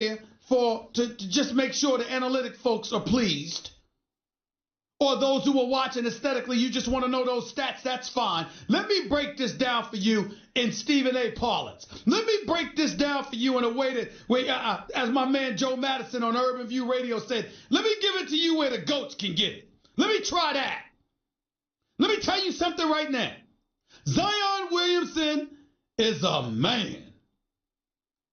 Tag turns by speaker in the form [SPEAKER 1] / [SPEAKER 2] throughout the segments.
[SPEAKER 1] to just make sure the analytic folks are pleased, or those who are watching aesthetically, you just want to know those stats, that's fine. Let me break this down for you in Stephen A. parlance. Let me break this down for you in a way that, as my man Joe Madison on Urban View Radio said, let me give it to you where the goats can get it. Let me try that. Let me tell you something right now. Zion Williamson is a man.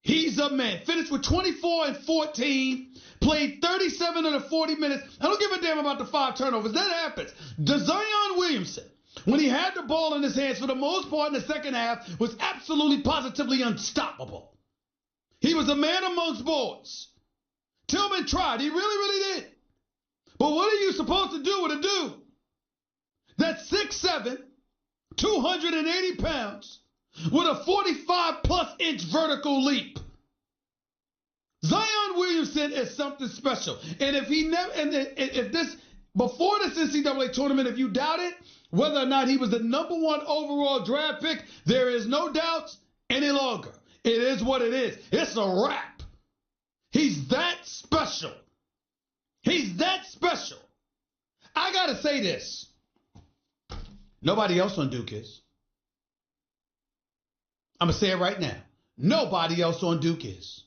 [SPEAKER 1] He's a man. Finished with 24 and 14. Played 37 of the 40 minutes. I don't give a damn about the 5 turnovers. That happens. Zion Williamson, when he had the ball in his hands for the most part in the second half, was absolutely positively unstoppable. He was a man amongst boys. Tillman tried. He really, really did. But what are you supposed to do with a dude that's 6'7", 280 pounds, with a 45-plus inch vertical leap? Zion Williamson is something special. And if he never, if this, before this NCAA tournament, if you doubt it, whether or not he was the #1 overall draft pick, there is no doubt any longer. It is what it is. It's a wrap. He's that special. He's that special. I got to say this. Nobody else on Duke is. I'm going to say it right now. Nobody else on Duke is.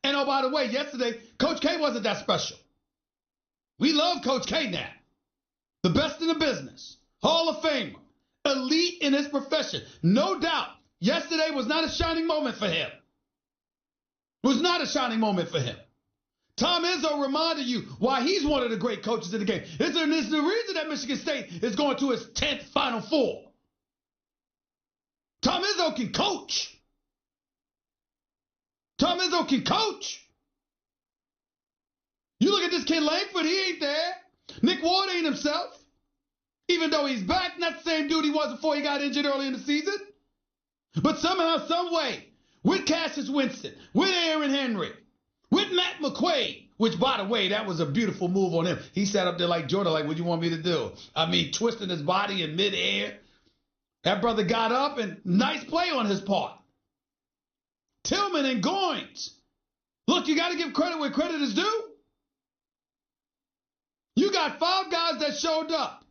[SPEAKER 1] And oh, by the way, yesterday, Coach K wasn't that special. We love Coach K now. The best in the business. Hall of Famer. Elite in his profession. No doubt. Yesterday was not a shining moment for him. It was not a shining moment for him. Tom Izzo reminded you why he's one of the great coaches in the game. It's the reason that Michigan State is going to its 10th Final Four. Tom Izzo can coach. Tom Izzo can coach. You look at this kid Langford, he ain't there. Nick Ward ain't himself. Even though he's back, not the same dude he was before he got injured early in the season. But somehow, some way, with Cassius Winston, with Aaron Henry, with Matt McQuaid, which, by the way, that was a beautiful move on him. He sat up there like Jordan, like, what do you want me to do? I mean, twisting his body in midair. That brother got up, and nice play on his part. Tillman and Goins. Look, you got to give credit where credit is due. You got 5 guys that showed up.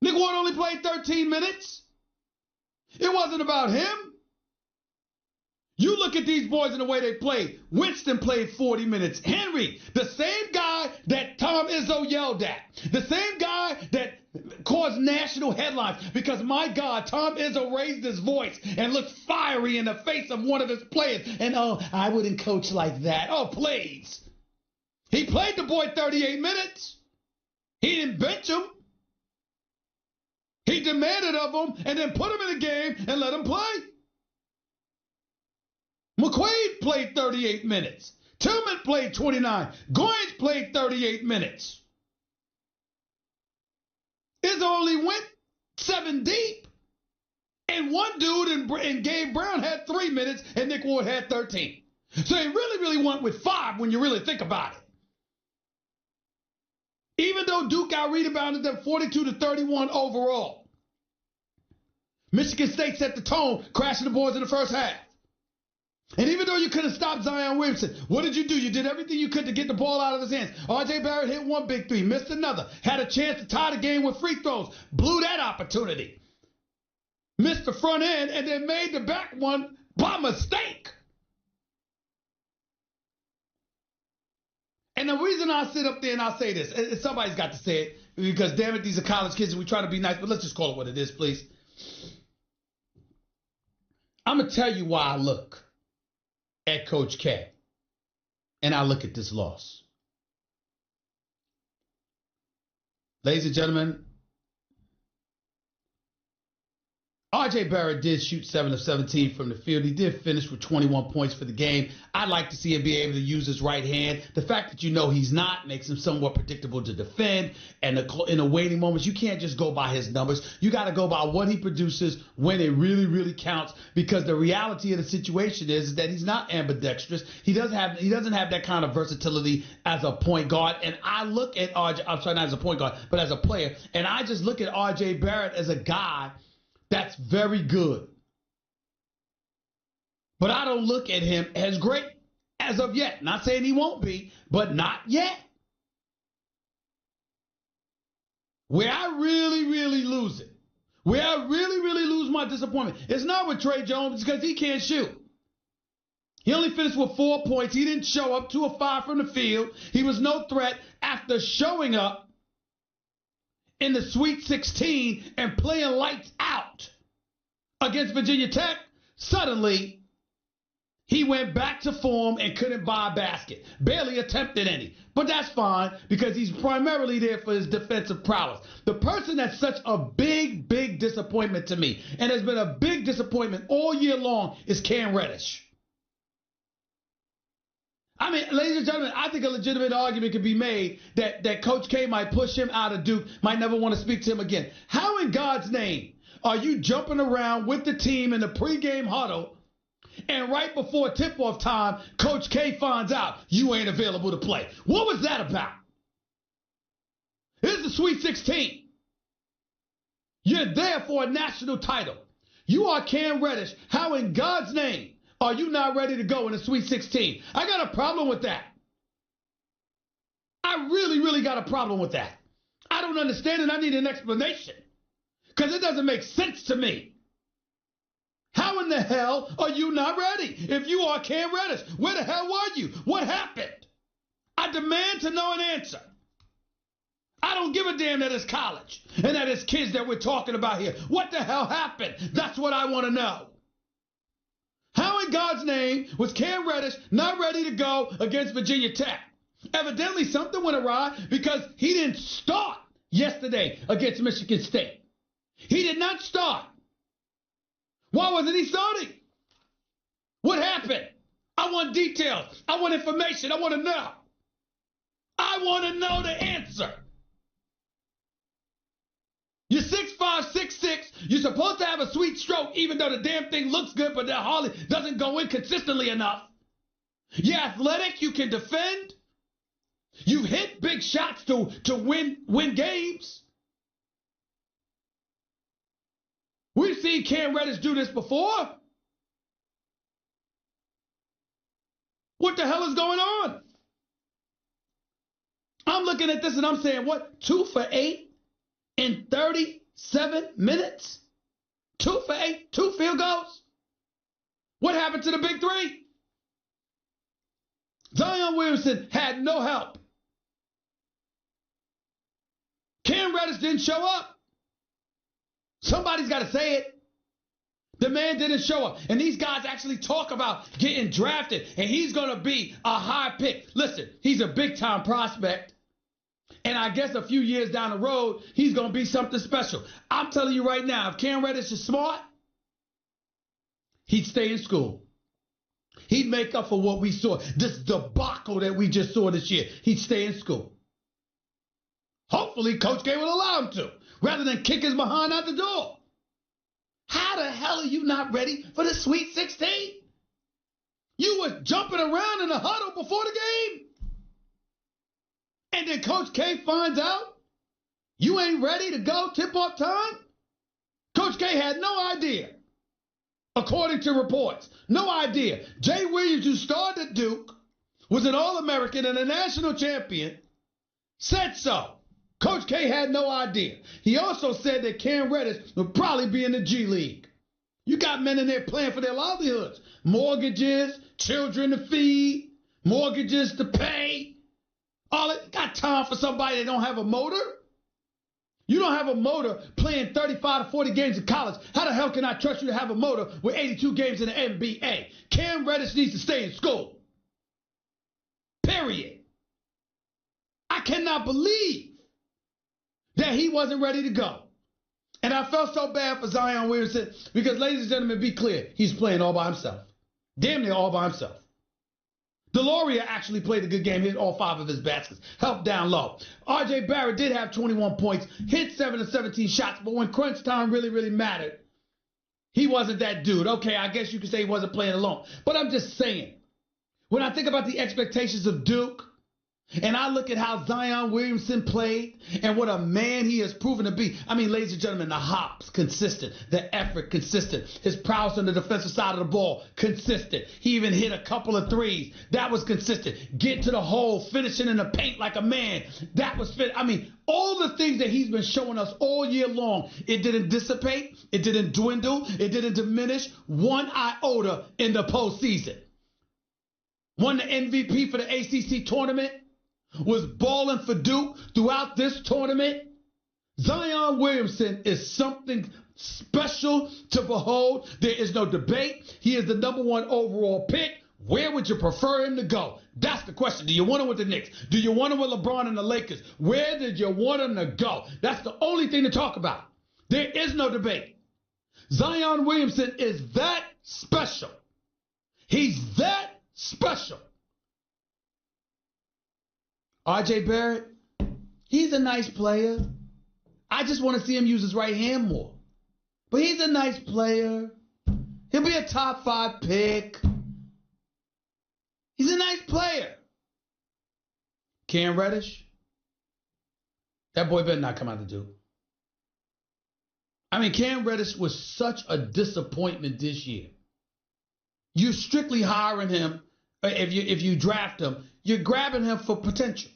[SPEAKER 1] Nick Ward only played 13 minutes. It wasn't about him. You look at these boys and the way they play. Winston played 40 minutes. Henry, the same guy that Tom Izzo yelled at. The same guy that caused national headlines because, my God, Tom Izzo raised his voice and looked fiery in the face of one of his players. And, oh, I wouldn't coach like that. Oh, please. He played the boy 38 minutes. He didn't bench him. He demanded of him and then put him in the game and let him play. McQuaid played 38 minutes. Tillman played 29. Goins played 38 minutes. Izzo only went 7 deep. And one dude and Gabe Brown had 3 minutes and Nick Ward had 13. So he really went with 5 when you really think about it. Even though Duke out-rebounded them 42-31 overall, Michigan State set the tone, crashing the boards in the first half. And even though you couldn't stop Zion Williamson, what did you do? You did everything you could to get the ball out of his hands. R.J. Barrett hit 1 big 3, missed another, had a chance to tie the game with free throws, blew that opportunity, missed the front end, and then made the back one by mistake. And the reason I sit up there and I say this, and somebody's got to say it, because damn it, these are college kids and we try to be nice, but let's just call it what it is, please. I'm going to tell you why I look at Coach K and I look at this loss. Ladies and gentlemen, R.J. Barrett did shoot 7 of 17 from the field. He did finish with 21 points for the game. I'd like to see him be able to use his right hand. The fact that you know he's not makes him somewhat predictable to defend. And in the waiting moments, you can't just go by his numbers. You got to go by what he produces when it really counts. Because the reality of the situation is that he's not ambidextrous. He doesn't have that kind of versatility as a point guard. And I look at R.J. I'm sorry, not as a point guard, but as a player. And I just look at R.J. Barrett as a guy that's very good. But I don't look at him as great as of yet. Not saying he won't be, but not yet. Where I really lose it, where I really lose my disappointment, it's not with Tre Jones because he can't shoot. He only finished with 4 points. He didn't show up 2 of 5 from the field. He was no threat after showing up in the Sweet 16 and playing lights out against Virginia Tech. Suddenly, he went back to form and couldn't buy a basket. Barely attempted any. But that's fine because he's primarily there for his defensive prowess. The person that's such a big disappointment to me and has been a big disappointment all year long is Cam Reddish. I mean, ladies and gentlemen, I think a legitimate argument could be made that Coach K might push him out of Duke, might never want to speak to him again. How in God's name are you jumping around with the team in the pregame huddle and right before tip-off time, Coach K finds out you ain't available to play? What was that about? This is the Sweet 16. You're there for a national title. You are Cam Reddish. How in God's name are you not ready to go in the Sweet 16? I got a problem with that. I really got a problem with that. I don't understand it. I need an explanation because it doesn't make sense to me. How in the hell are you not ready? If you are Cam Reddish, where the hell were you? What happened? I demand to know an answer. I don't give a damn that it's college and that it's kids that we're talking about here. What the hell happened? That's what I want to know. How in God's name was Cam Reddish not ready to go against Virginia Tech? Evidently something went awry because he didn't start yesterday against Michigan State. He did not start. Why wasn't he starting? What happened? I want details. I want information. I want to know. I want to know the answer. You're 6'5", 6'6". You're supposed to have a sweet stroke, even though the damn thing looks good, but that hardly doesn't go in consistently enough. You're athletic. You can defend. You've hit big shots to win games. We've seen Cam Reddish do this before. What the hell is going on? I'm looking at this and I'm saying, what? 2 for 8 in 37 minutes? 2 for 8, 2 field goals? What happened to the big three? Zion Williamson had no help. Cam Reddish didn't show up. Somebody's got to say it. The man didn't show up. And these guys actually talk about getting drafted, and he's going to be a high pick. Listen, he's a big-time prospect. And I guess a few years down the road, he's going to be something special. I'm telling you right now, if Cam Reddish is smart, he'd stay in school. He'd make up for what we saw, this debacle that we just saw this year. He'd stay in school. Hopefully, Coach K will allow him to, rather than kick his behind out the door. How the hell are you not ready for the Sweet 16? You were jumping around in the huddle before the game. And then Coach K finds out you ain't ready to go tip-off time? Coach K had no idea, according to reports. No idea. Jay Williams, who started at Duke, was an All-American and a national champion, said so. Coach K had no idea. He also said that Cam Reddish would probably be in the G League. You got men in there playing for their livelihoods. Mortgages, children to feed, mortgages to pay. All it got time for somebody that don't have a motor? You don't have a motor playing 35 to 40 games in college. How the hell can I trust you to have a motor with 82 games in the NBA? Cam Reddish needs to stay in school. Period. I cannot believe that he wasn't ready to go. And I felt so bad for Zion Williamson because, ladies and gentlemen, be clear, he's playing all by himself. Damn near all by himself. Deloria actually played a good game, hit all 5 of his baskets, helped down low. R.J. Barrett did have 21 points, hit 7 of 17 shots, but when crunch time really mattered, he wasn't that dude. Okay, I guess you could say he wasn't playing alone. But I'm just saying, when I think about the expectations of Duke, And I look at how Zion Williamson played and what a man he has proven to be. I mean, ladies and gentlemen, the hops, consistent. The effort, consistent. His prowess on the defensive side of the ball, consistent. He even hit a couple of threes. That was consistent. Get to the hole, finishing in the paint like a man. That was fit. I mean, all the things that he's been showing us all year long, it didn't dissipate. It didn't dwindle. It didn't diminish one iota in the postseason. Won the MVP for the ACC tournament. Was balling for Duke throughout this tournament. Zion Williamson is something special to behold. There is no debate. He is the #1 overall pick. Where would you prefer him to go? That's the question. Do you want him with the Knicks? Do you want him with LeBron and the Lakers? Where did you want him to go? That's the only thing to talk about. There is no debate. Zion Williamson is that special. He's that special. R.J. Barrett, he's a nice player. I just want to see him use his right hand more. But he's a nice player. He'll be a top 5 pick. He's a nice player. Cam Reddish, that boy better not come out the Duke. I mean, Cam Reddish was such a disappointment this year. You're strictly hiring him. If you draft him, you're grabbing him for potential.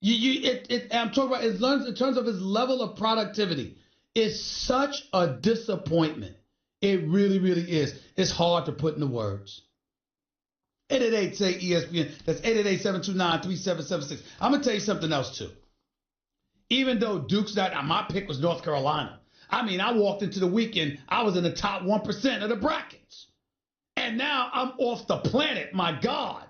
[SPEAKER 1] I'm talking about in terms of his level of productivity. It's such a disappointment. It really, really is. It's hard to put into words. 888-SAY-ESPN. That's 888-729-3776. I'm going to tell you something else, too. Even though Duke's not, my pick was North Carolina. I mean, I walked into the weekend, I was in the top 1% of the brackets. And now I'm off the planet, my God.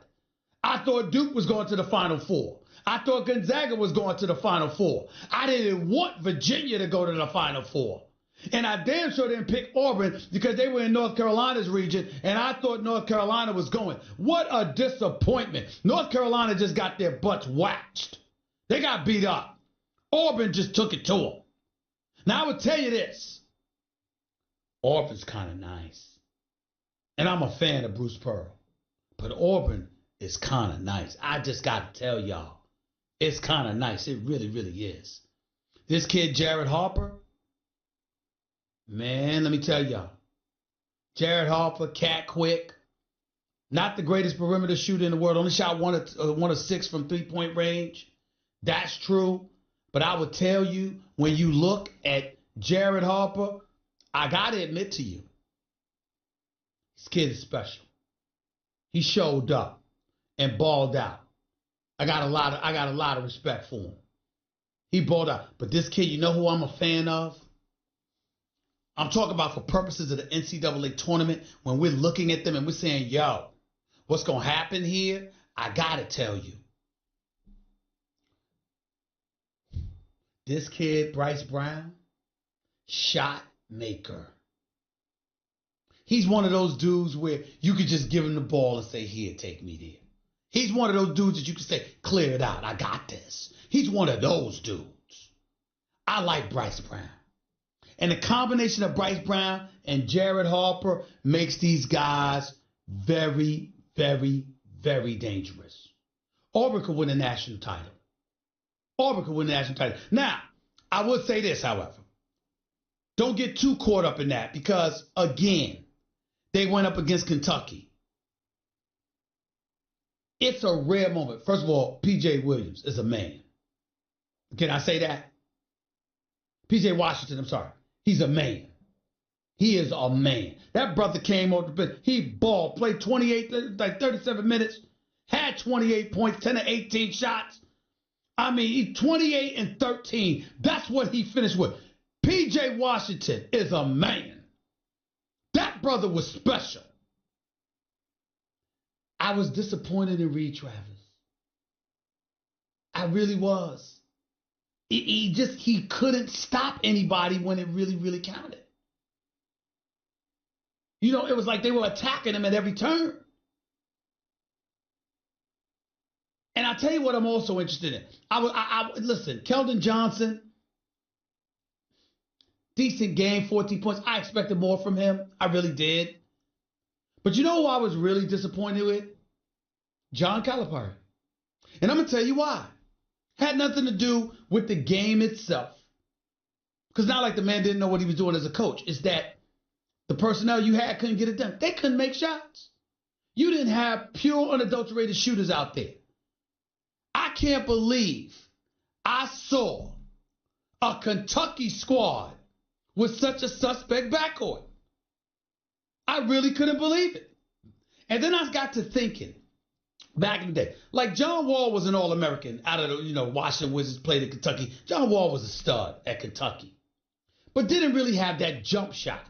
[SPEAKER 1] I thought Duke was going to the Final Four. I thought Gonzaga was going to the Final Four. I didn't want Virginia to go to the Final Four. And I damn sure didn't pick Auburn because they were in North Carolina's region, and I thought North Carolina was going. What a disappointment. North Carolina just got their butts waxed. They got beat up. Auburn just took it to them. Now, I would tell you this. Auburn's kind of nice. And I'm a fan of Bruce Pearl. But Auburn is kind of nice. I just got to tell y'all. It's kind of nice. It really, really is. This kid, Jared Harper, man, let me tell y'all. Jared Harper, cat quick. Not the greatest perimeter shooter in the world. Only shot one of 6 from 3-point range. That's true. But I would tell you, when you look at Jared Harper, I got to admit to you, this kid is special. He showed up and balled out. I got a lot of respect for him. He balled out. But this kid, you know who I'm a fan of? I'm talking about for purposes of the NCAA tournament, when we're looking at them and we're saying, yo, what's going to happen here? I got to tell you. This kid, Bryce Brown, shot maker. He's one of those dudes where you could just give him the ball and say, here, take me there. He's one of those dudes that you can say, clear it out. I got this. He's one of those dudes. I like Bryce Brown. And the combination of Bryce Brown and Jared Harper makes these guys very, very, very dangerous. Auburn could win a national title. Auburn could win the national title. Now, I would say this, however. Don't get too caught up in that because, again, they went up against Kentucky. It's a rare moment. First of all, P.J. Williams is a man. Can I say that? P.J. Washington, I'm sorry. He's a man. He is a man. That brother came over the bench. He balled, played 37 minutes, had 28 points, 10 to 18 shots. I mean, 28 and 13. That's what he finished with. P.J. Washington is a man. That brother was special. I was disappointed in Reed Travis. I really was. He couldn't stop anybody when it really, really counted. You know, it was like they were attacking him at every turn. And I'll tell you what I'm also interested in. Listen, Keldon Johnson, decent game, 14 points. I expected more from him. I really did. But you know who I was really disappointed with? John Calipari. And I'm going to tell you why. Had nothing to do with the game itself. Because not like the man didn't know what he was doing as a coach. It's that the personnel you had couldn't get it done. They couldn't make shots. You didn't have pure, unadulterated shooters out there. I can't believe I saw a Kentucky squad with such a suspect backcourt. I really couldn't believe it. And then I got to thinking, back in the day, like John Wall was an All-American out of the, Washington Wizards, played at Kentucky. John Wall was a stud at Kentucky, but didn't really have that jump shot.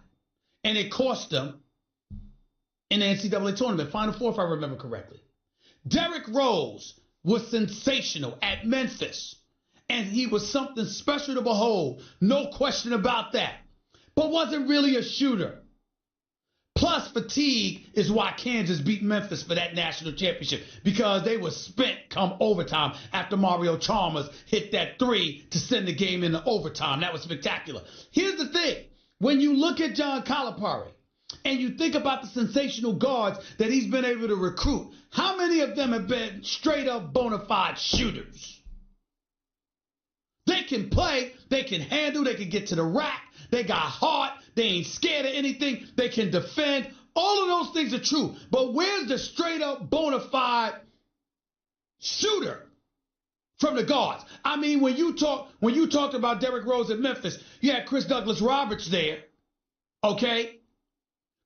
[SPEAKER 1] And it cost them in the NCAA tournament, Final Four, if I remember correctly. Derrick Rose was sensational at Memphis, and he was something special to behold. No question about that. But wasn't really a shooter. Plus, fatigue is why Kansas beat Memphis for that national championship, because they were spent come overtime after Mario Chalmers hit that three to send the game into overtime. That was spectacular. Here's the thing. When you look at John Calipari and you think about the sensational guards that he's been able to recruit, how many of them have been straight up bona fide shooters? They can play, they can handle, they can get to the rack, they got heart, they ain't scared of anything, they can defend. All of those things are true. But where's the straight up bona fide shooter from the guards? I mean, when you talked about Derrick Rose at Memphis, you had Chris Douglas Roberts there, okay?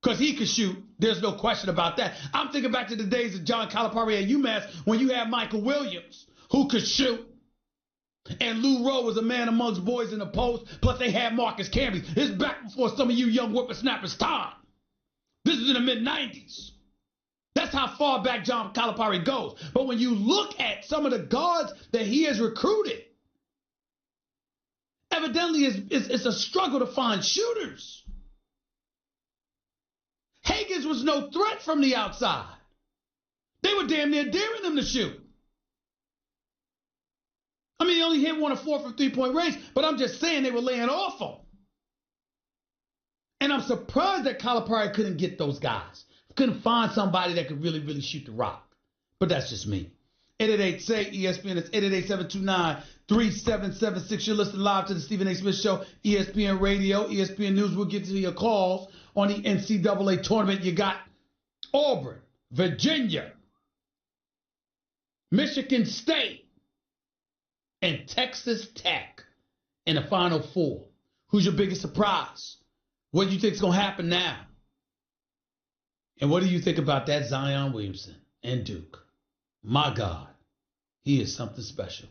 [SPEAKER 1] Because he could shoot. There's no question about that. I'm thinking back to the days of John Calipari at UMass when you had Michael Williams, who could shoot. And Lou Rowe was a man amongst boys in the post. Plus, they had Marcus Camby. It's back before some of you young whippersnappers' time. This is in the mid-'90s. That's how far back John Calipari goes. But when you look at some of the guards that he has recruited, evidently it's a struggle to find shooters. Higgins was no threat from the outside. They were damn near daring him to shoot. I mean, he only hit 1 of 4 from three-point range, but I'm just saying they were laying off him. And I'm surprised that Calipari couldn't get those guys. Couldn't find somebody that could really, really shoot the rock. But that's just me. 888-SAY-ESPN. It's 888-729-3776. You're listening live to the Stephen A. Smith Show, ESPN Radio, ESPN News. We'll get to your calls on the NCAA tournament. You got Auburn, Virginia, Michigan State, and Texas Tech in the Final Four. Who's your biggest surprise? What do you think is going to happen now? And what do you think about that Zion Williamson and Duke? My God, he is something special.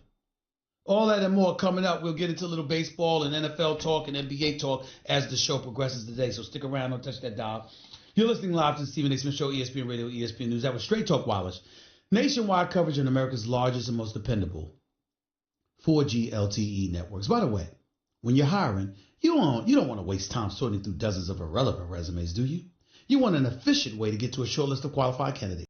[SPEAKER 1] All that and more coming up. We'll get into a little baseball and NFL talk and NBA talk as the show progresses today. So stick around. Don't touch that dial. You're listening live to the Stephen A. Smith Show, ESPN Radio, ESPN News. That was Straight Talk Wireless. Nationwide coverage on America's largest and most dependable 4G LTE networks. By the way, when you're hiring, you don't want to waste time sorting through dozens of irrelevant resumes, do you? You want an efficient way to get to a short list of qualified candidates.